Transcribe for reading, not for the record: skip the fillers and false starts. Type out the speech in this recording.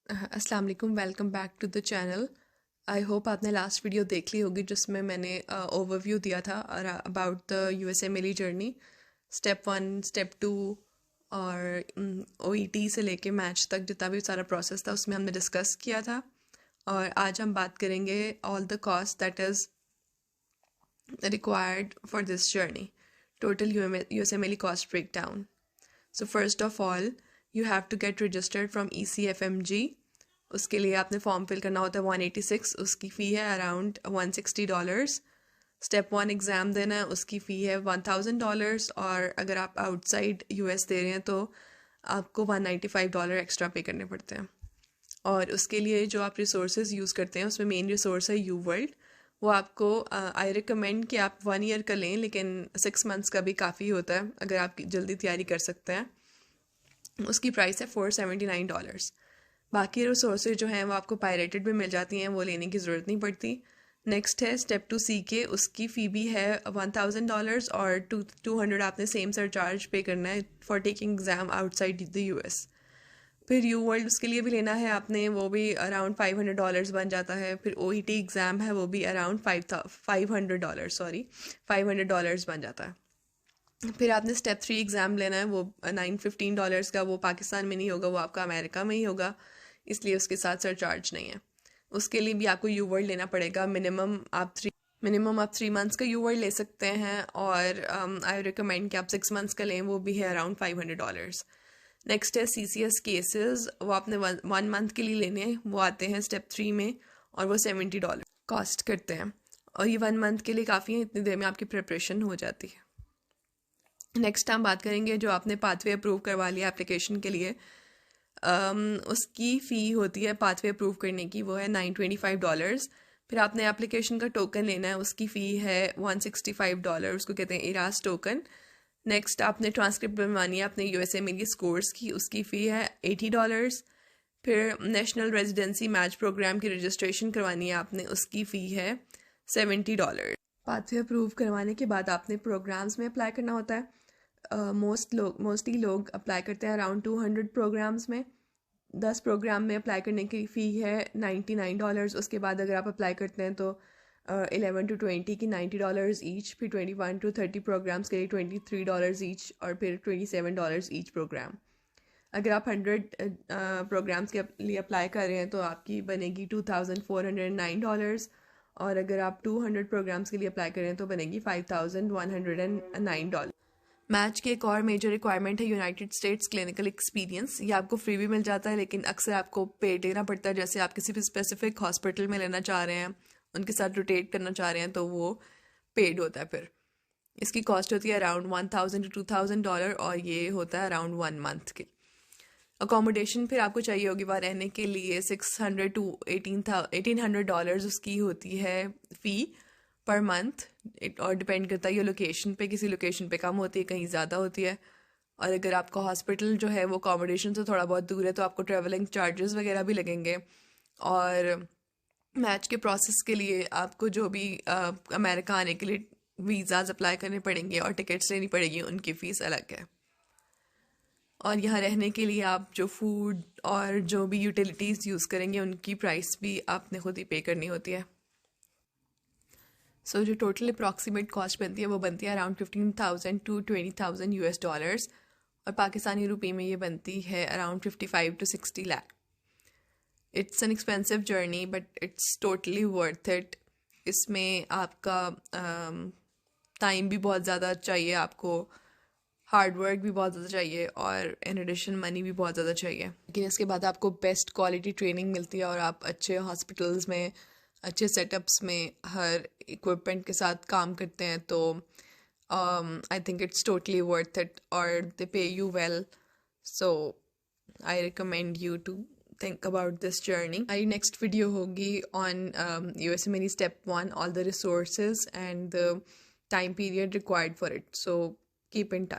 अस्सलाम वालेकुम, welcome back to the channel. I hope आपने लास्ट वीडियो देख ली होगी जिसमें मैंने ओवरव्यू दिया था अबाउट द यूएसए मेरी जर्नी, स्टेप 1, स्टेप 2 और ओईटी से लेके मैच तक जितना भी सारा प्रोसेस था उसमें हमने डिस्कस किया था। और आज हम बात करेंगे all the cost that is required for this journey, total USA मेरी cost break down. So first of all you have to get registered from ECFMG। उसके लिए आपने फॉर्म फिल करना होता है 186, उसकी फ़ी है अराउंड $160। स्टेप 1 एग्ज़ाम देना है, उसकी फ़ी है $1000। और अगर आप आउटसाइड US दे रहे हैं तो आपको $195 एक्स्ट्रा पे करने पड़ते हैं। और उसके लिए जो आप रिसोर्सेज यूज़ करते हैं उसमें मेन रिसोर्स है यू वर्ल्ड। वो आपको आई रिकमेंड कि आप 1 ईयर का लें, लेकिन 6 मंथ्स का भी काफ़ी होता है अगर आप जल्दी तैयारी कर सकते हैं। उसकी प्राइस है $479। बाकी रिसोर्सेज जो हैं वो आपको पायरेटेड भी मिल जाती हैं, वो लेने की ज़रूरत नहीं पड़ती। नेक्स्ट है स्टेप 2 CK, उसकी फ़ी भी है $1000 और 200 आपने सेम सरचार्ज पे करना है for taking exam outside the US। फिर यू वर्ल्ड उसके लिए भी लेना है आपने, वो भी अराउंड $500 बन जाता है। फिर OET एग्ज़ाम है, वो भी अराउंड $500 बन जाता है। फिर आपने स्टेप 3 एग्ज़ाम लेना है, वो $915 का, वो पाकिस्तान में नहीं होगा, वो आपका अमेरिका में ही होगा, इसलिए उसके साथ सरचार्ज नहीं है। उसके लिए भी आपको यू वर्ल्ड लेना पड़ेगा। मिनिमम आप 3 मंथ्स का यू वर्ल्ड ले सकते हैं, और आई रिकमेंड कि आप 6 मंथ्स का लें, वो भी है अराउंड $500। नेक्स्ट है CCS केसेस, वो आपने 1 मंथ के लिए लेने हैं, वो आते हैं स्टेप 3 में, और वो $70 कॉस्ट करते हैं। और ये 1 मंथ के लिए काफ़ी है, इतनी देर में आपकी प्रिपरेशन हो जाती है। नेक्स्ट हम बात करेंगे जो आपने पाथवे अप्रूव करवा लिया एप्लीकेशन के लिए, उसकी फ़ी होती है पाथवे अप्रूव करने की, वो है $925। फिर आपने एप्लीकेशन का टोकन लेना है, उसकी फ़ी है $165, उसको कहते हैं इरास टोकन। नेक्स्ट आपने ट्रांसक्रिप्ट बनवानी है अपने USA मेरी स्कोर्स की, उसकी फ़ी है $80। फिर नेशनल रेजिडेंसी मैच प्रोग्राम की रजिस्ट्रेशन करवानी है आपने, उसकी फ़ी है $70। पाथवे अप्रूव करवाने के बाद आपने प्रोग्राम्स में अप्लाई करना होता है। मोस्टली लोग अप्लाई करते हैं अराउंड 200 प्रोग्राम्स में। 10 प्रोग्राम में अप्लाई करने की फ़ी है $99। उसके बाद अगर आप अप्लाई करते हैं तो 11 to 20 की $90 ईच, फिर 21 to 30 प्रोग्राम्स के लिए $23 ईच, और फिर $27 ईच प्रोग्राम। अगर आप 100 प्रोग्राम्स के लिए अप्लाई कर रहे हैं तो आपकी बनेगी $2409। और अगर आप 200 प्रोग्राम्स के लिए अप्लाई कर रहे हैं तो बनेगी $5109। मैच की एक और मेजर रिक्वायरमेंट है यूनाइटेड स्टेट्स क्लिनिकल एक्सपीरियंस। ये आपको फ्री भी मिल जाता है, लेकिन अक्सर आपको पे देना पड़ता है। जैसे आप किसी भी स्पेसिफिक हॉस्पिटल में लेना चाह रहे हैं, उनके साथ रोटेट करना चाह रहे हैं, तो वो पेड होता है। फिर इसकी कॉस्ट होती है अराउंड $1000 to $2000, और ये होता है अराउंड 1 मंथ के। अकोमोडेशन फिर आपको चाहिए होगी वहाँ रहने के लिए $600 to $1800 उसकी होती है फ़ी पर मंथ। और डिपेंड करता है ये लोकेशन पे, किसी लोकेशन पे कम होती है, कहीं ज़्यादा होती है। और अगर आपका हॉस्पिटल जो है वो अकोमोडेशन से थोड़ा बहुत दूर है तो आपको ट्रैवलिंग चार्जेस वगैरह भी लगेंगे। और मैच के प्रोसेस के लिए आपको जो भी अमेरिका आने के लिए वीज़ाज अप्लाई करने पड़ेंगे और टिकट्स लेनी पड़ेगी, उनकी फ़ीस अलग है। और यहाँ रहने के लिए आप जो फूड और जो भी यूटिलिटीज़ यूज़ करेंगे उनकी प्राइस भी आपने खुद ही पे करनी होती है। सो जो टोटल अप्रॉक्सीमेट कॉस्ट बनती है वो बनती है अराउंड 15,000 to 20,000 US डॉलर्स, और पाकिस्तानी रुपये में ये बनती है around 55 to 60 lakh. It's an expensive journey but it's totally worth it. इसमें आपका टाइम भी बहुत ज़्यादा चाहिए, आपको हार्ड वर्क भी बहुत ज़्यादा चाहिए, और इन एडिशन मनी भी बहुत ज़्यादा चाहिए। लेकिन इसके बाद आपको बेस्ट क्वालिटी ट्रेनिंग मिलती है, और आप अच्छे हॉस्पिटल्स में, अच्छे सेटअप्स में हर इक्विपमेंट के साथ काम करते हैं। तो I think it's totally worth it, और they pay you well. So I recommend you to think about this journey. हमारी नेक्स्ट वीडियो होगी ऑन USA मेरी step 1, all the resources and the time period required for it. So keep in touch.